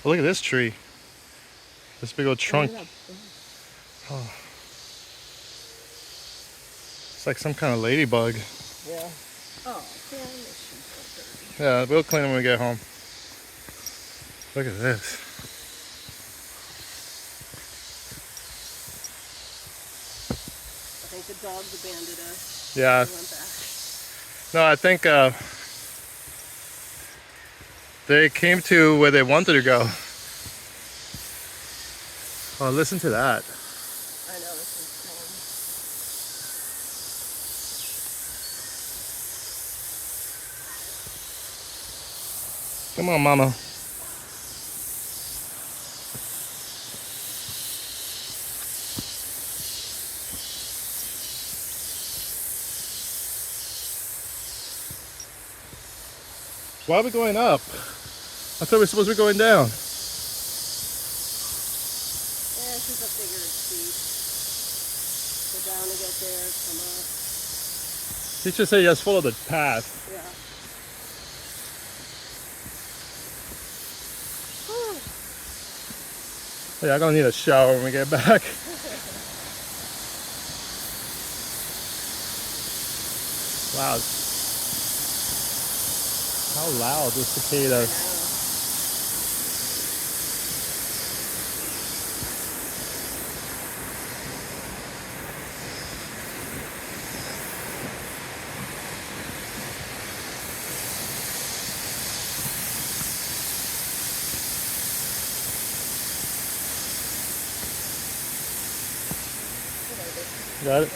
Oh, look at this tree. This big old trunk. Oh. It's like some kind of ladybug. Yeah. Oh, yeah, we'll clean them when we get home. Look at this. I think the dogs abandoned us. Yeah. We went back. No, I think they came to where they wanted to go. Oh, listen to that. I know, this is insane. Come on, Mama. Why are we going up? I thought we were supposed to be going down. Yeah, this is a bigger speed. Go down to get there, come up. You should say just follow the path. Yeah. Yeah, I'm gonna need a shower when we get back. Wow. How loud the cicadas. Got it?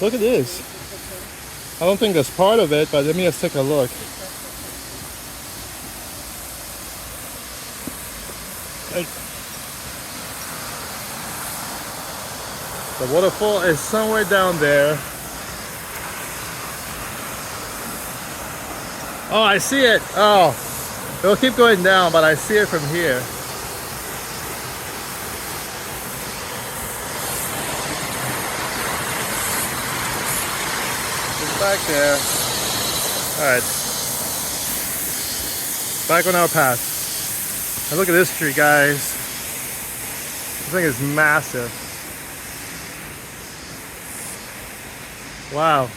Look at this. I don't think that's part of it, but let me just take a look. The waterfall is somewhere down there. Oh, I see it. Oh, it'll keep going down, but I see it from here. Back there. Alright. Back on our path. And look at this tree, guys. This thing is massive. Wow.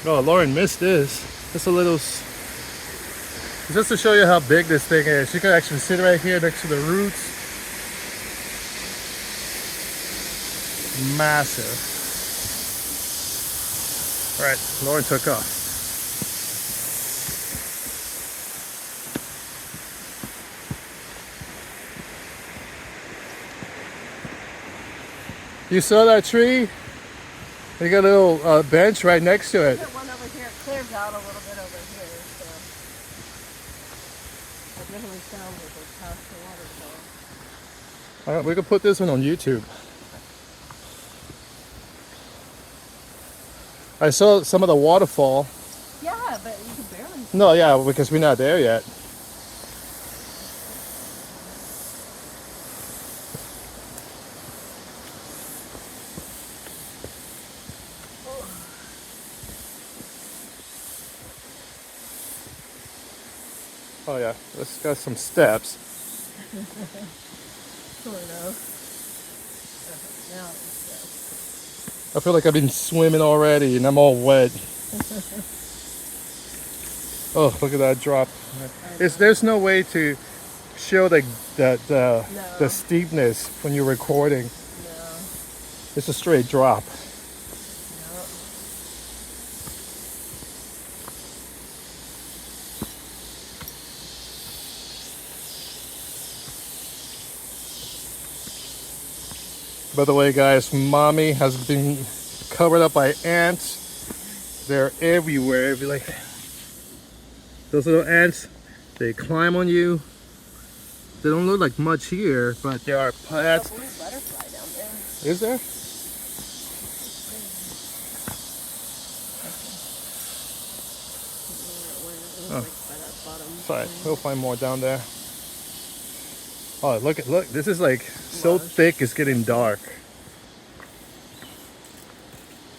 Oh, Lauren missed this. Just a little... Just to show you how big this thing is. You can actually sit right here next to the roots. Massive. All right, Lauren took off. You saw that tree? You got a little bench right next to it. One over here, it clears out a little bit over here, so it definitely sounds like it's past the waterfall. All right, we can put this one on YouTube. I saw some of the waterfall. Yeah, but you can barely see. No, yeah, because we're not there yet. Oh yeah, it's got some steps. Sort of. Now it's I feel like I've been swimming already and I'm all wet. Oh, look at that drop. There's no way to show the steepness when you're recording. No. It's a straight drop. No. By the way, guys, Mommy has been covered up by ants. They're everywhere. Like those little ants, they climb on you. They don't look like much here, but there are plants. There's a blue butterfly down there. Is there? Oh. Sorry, we'll find more down there. Oh, look! This is like so thick, it's getting dark.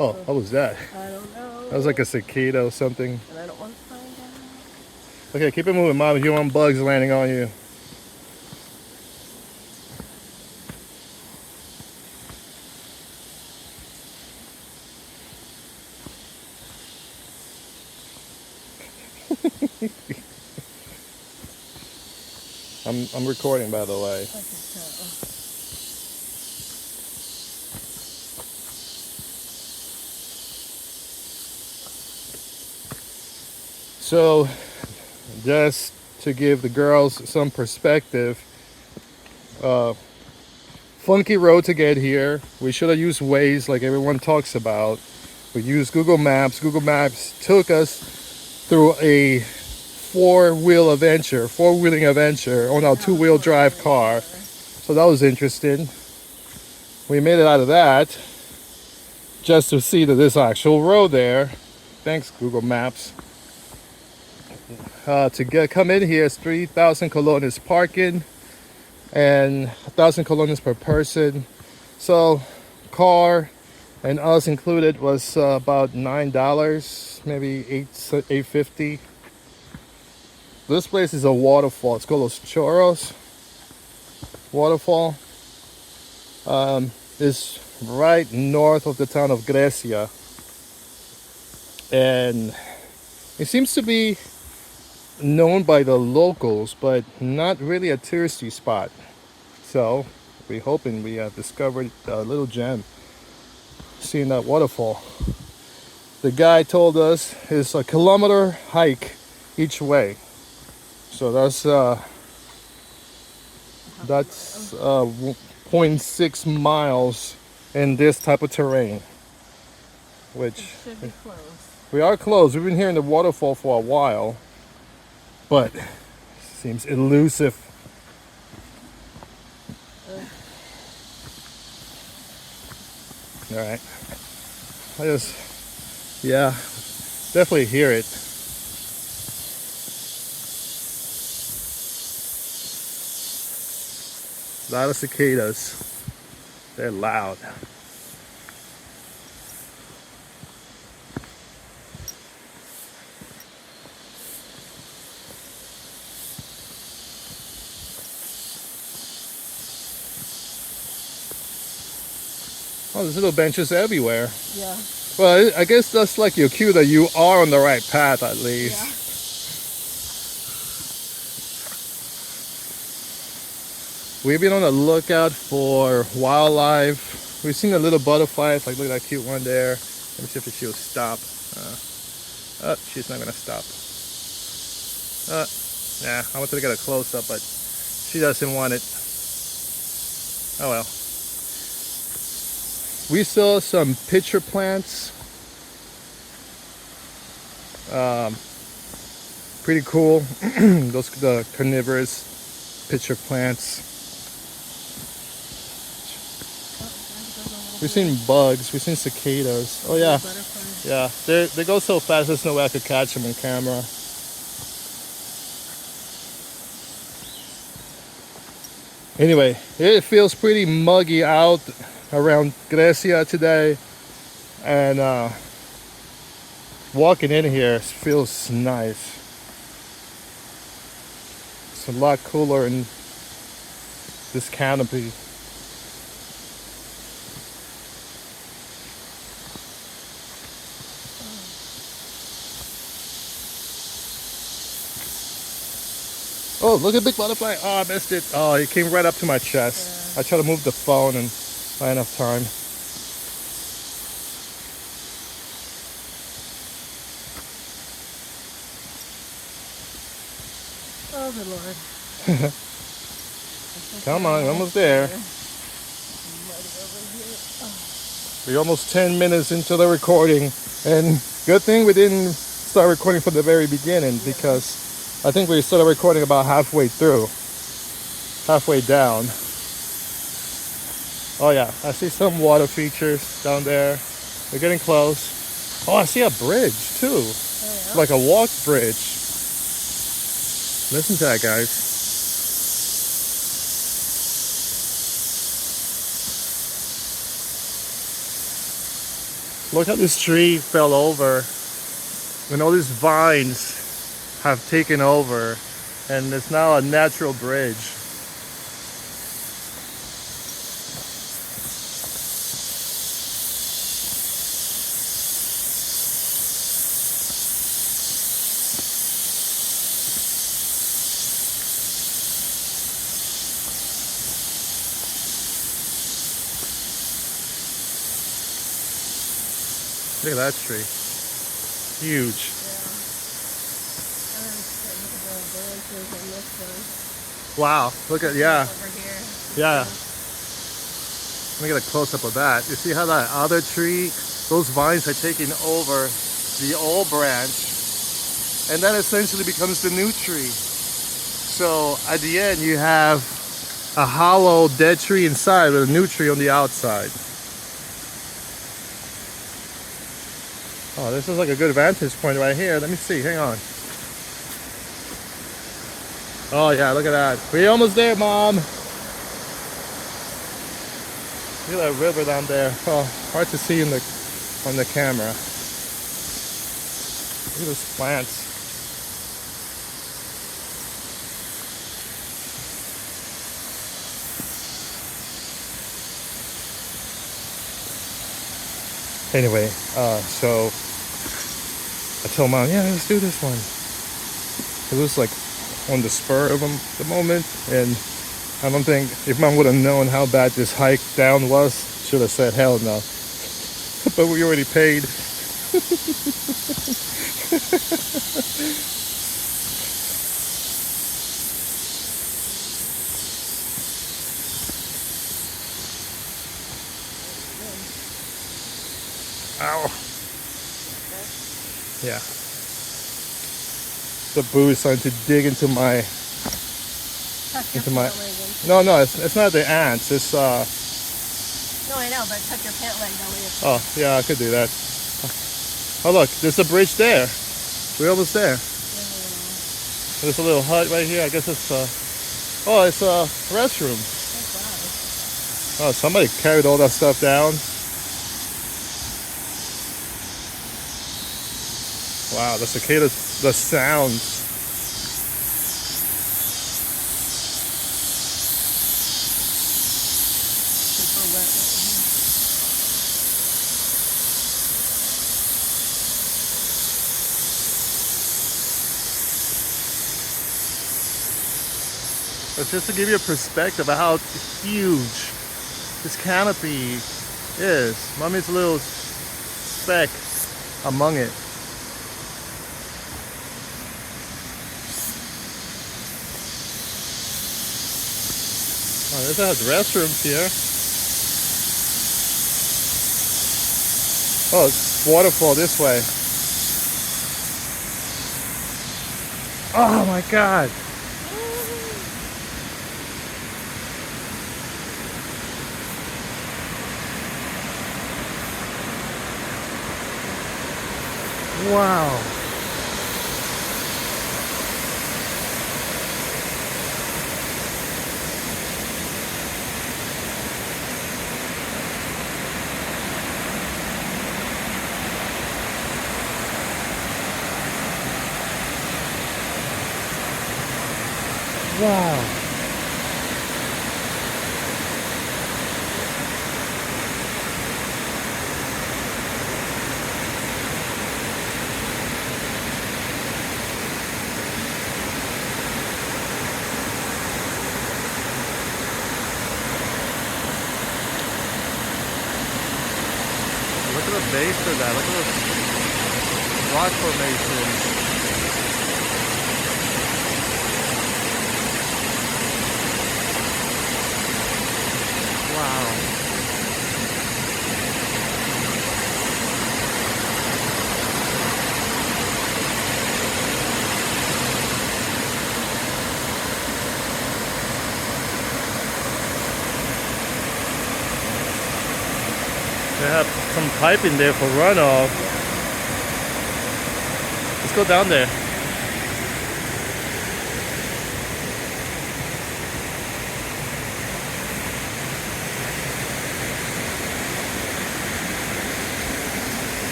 Oh, what was that? I don't know. That was like a cicada or something. And I don't want to find out. Okay, keep it moving, Mom. If you want bugs landing on you. I'm recording, by the way. I can tell. So, just to give the girls some perspective, funky road to get here. We should have used Waze like everyone talks about. We used Google Maps. Google Maps took us through a four-wheeling adventure on our two-wheel drive car. So that was interesting. We made it out of that just to see that there's actual road there. Thanks, Google Maps. To come in here is 3,000 colones parking and 1,000 colones per person. So car and us included was about $9, maybe $8.50. This place is a waterfall. It's called Los Chorros Waterfall. It's right north of the town of Grecia, and it seems to be known by the locals, but not really a touristy spot. So we're hoping we have discovered a little gem, seeing that waterfall. The guy told us it's a kilometer hike each way. So that's 0.6 miles in this type of terrain, which Should be close. we are close. We've been here in the waterfall for a while, but seems elusive. All right, yeah, definitely hear it. A lot of cicadas. They're loud. Oh, there's little benches everywhere. Yeah. Well, I guess that's like your cue that you are on the right path at least. Yeah. We've been on the lookout for wildlife. We've seen the little butterflies, like look at that cute one there. Let me see if she'll stop. She's not gonna stop. Nah, I wanted to get a close up, but she doesn't want it. Oh well. We saw some pitcher plants. Pretty cool. Those the carnivorous pitcher plants. We've seen bugs. We've seen cicadas. Oh yeah, yeah. They go so fast. There's no way I could catch them on camera. Anyway, it feels pretty muggy out around Grecia today, and walking in here feels nice. It's a lot cooler in this canopy. Oh, look at big butterfly. Oh, I missed it. Oh, it came right up to my chest. Yeah. I tried to move the phone and not enough time. Oh, good Lord. Come on, we're almost there. We're almost 10 minutes into the recording. And good thing we didn't start recording from the very beginning, because I think we started recording about halfway down. Oh yeah, I see some water features down there. We're getting close. Oh, I see a bridge too. Oh, yeah? Like a walk bridge. Listen to that, guys. Look how this tree fell over. And all these vines have taken over. And it's now a natural bridge. Look at that tree. Huge. Wow. Look at, yeah. Over here. Yeah. Let me get a close up of that. You see how that other tree, those vines are taking over the old branch, and that essentially becomes the new tree. So at the end, you have a hollow dead tree inside with a new tree on the outside. Oh, this is like a good vantage point right here. Let me see. Hang on. Oh yeah, look at that. We're almost there, Mom. Look at that river down there. Oh, hard to see on the camera. Look at those plants. Anyway, so I told Mom, yeah, let's do this one. It was like on the spur of the moment, and I don't think if Mom would have known how bad this hike down was, should have said hell no. But we already paid. Ow. Yeah. The boo is starting to dig into my no, it's not the ants, it's No, I know, but tuck your pant leg down with your... oh yeah, I could do that. Oh look, there's a bridge there. We're almost there. There's a little hut right here. I guess it's oh, it's a restroom. Oh, somebody carried all that stuff down. Wow, the cicadas, the sounds. Super wet. But just to give you a perspective of how huge this canopy is. Mommy's a little speck among it. Oh, there's a restrooms here. Oh, it's waterfall this way. Oh my God. Wow. Wow. Look at the base of that. Look at those rock formations. Wow. They have some piping there for runoff. Let's go down there.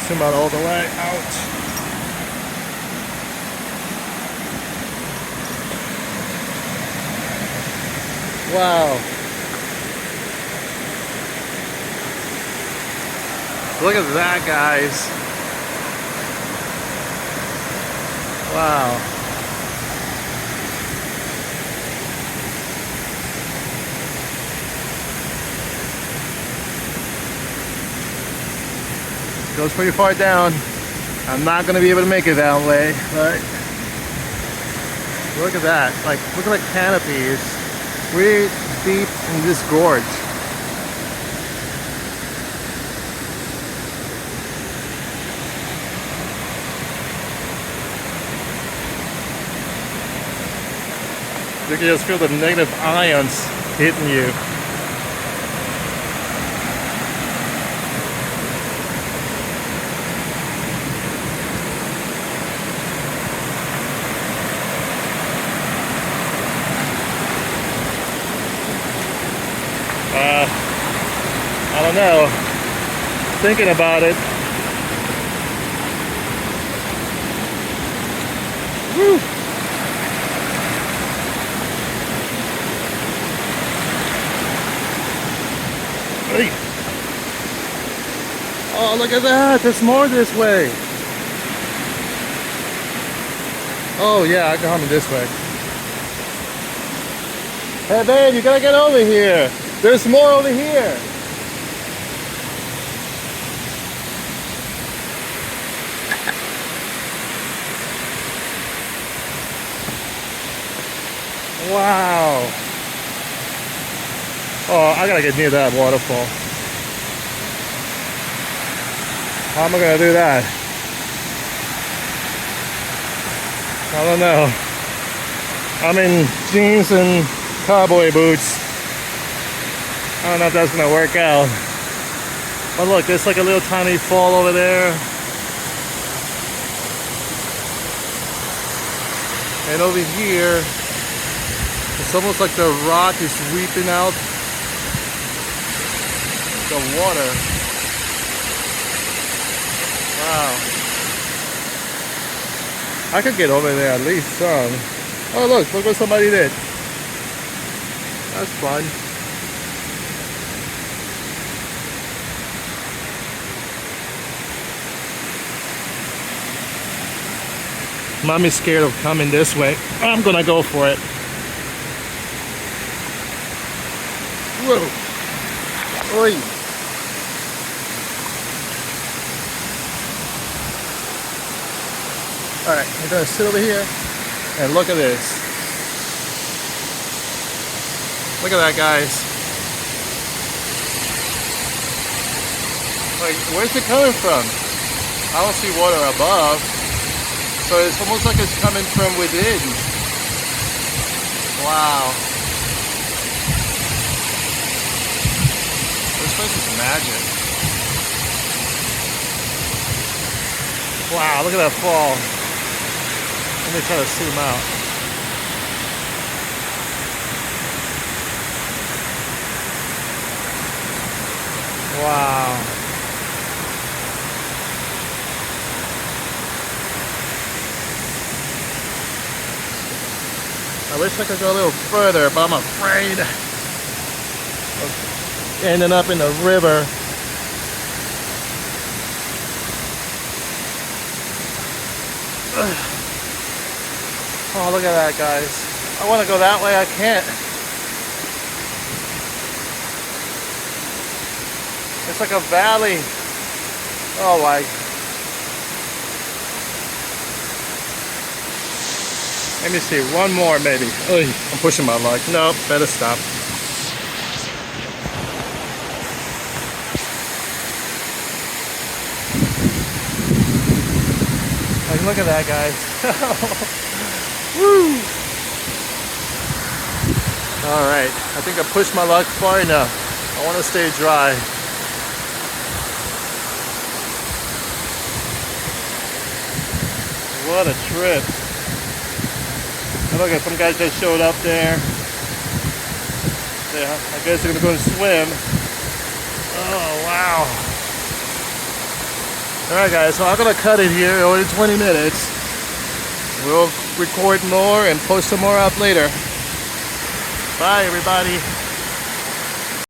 zoom out all the way out. Wow. Look at that, guys. Wow. Goes pretty far down. I'm not gonna be able to make it that way, but look at that. Like, look at the canopies. We're deep in this gorge. You can just feel the negative ions hitting you. I don't know. Thinking about it. Woo. Hey. Oh, look at that. There's more this way. Oh, yeah, I can come this way. Hey, babe, you gotta get over here. There's more over here. Wow. Oh, I gotta get near that waterfall. How am I gonna do that? I don't know. I'm in jeans and cowboy boots. I don't know if that's gonna work out. But look, there's like a little tiny fall over there. And over here, it's almost like the rock is sweeping out the water. Wow. I could get over there at least some. Oh look what somebody did. That's fun. Mommy's scared of coming this way. I'm gonna go for it. Whoa. Oi. Alright, I'm gonna sit over here and look at this. Look at that, guys. Like, where's it coming from? I don't see water above. So it's almost like it's coming from within. Wow. This place is magic. Wow, look at that fall. Let me try to zoom out. Wow. I wish I could go a little further, but I'm afraid of ending up in the river. Oh, look at that, guys. I want to go that way, I can't. It's like a valley. Oh my. Let me see, one more maybe. Oy, I'm pushing my luck. Nope, better stop. Like, look at that, guys. Woo! Alright, I think I pushed my luck far enough. I want to stay dry. What a trip. And look at some guys just showed up there. Yeah, I guess they're gonna go and swim. Oh wow. Alright guys, so I'm gonna cut it here, only 20 minutes. We'll record more and post some more up later. Bye everybody.